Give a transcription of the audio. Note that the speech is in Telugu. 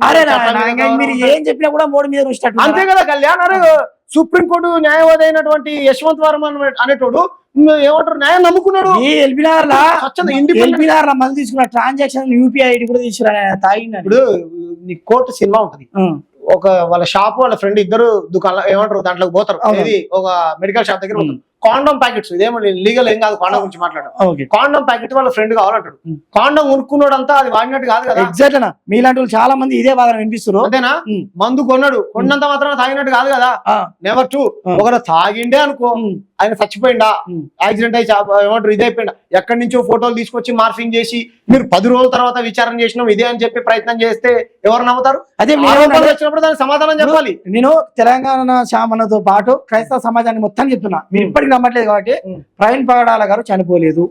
అరే మీరు ఏం చెప్పినా కూడా మోడీ మీద రుచినట్టు అంతే కదా కళ్యాణ్. అరే సుప్రీంకోర్టు న్యాయవాది అయినటువంటి యశ్వంత్ వర్మ అనేటోడు ఏమంటారు న్యాయం నమ్ముకున్నాడు. ఎల్బినార్ మంది తీసుకున్న ట్రాన్సాక్షన్ యూపీఐ ఐడి కూడా తీసుకురా తాగింది. ఇప్పుడు నీ కోర్టు సినిమా ఉంటది, ఒక వాళ్ళ షాప్ వాళ్ళ ఫ్రెండ్ ఇద్దరు దుకాణం ఏమంటారు దాంట్లోకి పోతారు, ఇది ఒక మెడికల్ షాప్ దగ్గర పోతారు. కాండోమ్ ప్యాకెట్స్, ఇదేమో లీగల్ ఏం కాదు కాండోమ్ గురించి మాట్లాడడం. కాండోమ్ ప్యాకెట్ వాళ్ళ ఫ్రెండ్ కావాలంటాడు. కాండోమ్ కొనుక్కున్నాడు అంతా అది వాడినట్టు కాదు కదా. ఎగ్జాక్ట్ అన్న, మీలాంటి వాళ్ళు చాలా మంది ఇదే బాధ వినిపిస్తారు. అంతేనా? మందు కొన్నాడు, కొన్నంత మాత్రం తాగినట్టు కాదు కదా. Never too. ఒకరు తాగిండే అనుకో, ఆయన చచ్చిపోయిందా, యాక్సిడెంట్ అయ్యి ఏమంటారు ఇదే అయిపోయిందా, ఎక్కడి నుంచో ఫోటోలు తీసుకొచ్చి మార్ఫింగ్ చేసి మీరు 10 రోజుల తర్వాత విచారణ చేసినాం ఇదే అని చెప్పి ప్రయత్నం చేస్తే ఎవరు నమ్ముతారు? అదే వచ్చినప్పుడు దానికి సమాధానం చెప్పాలి. నేను తెలంగాణ శామనతో పాటు క్రైస్తవ సమాజాన్ని మొత్తం చెప్తున్నా, మీరు ఇప్పటికి నమ్మట్లేదు కాబట్టి ప్రవీణ్ పగడాల గారు చనిపోలేదు.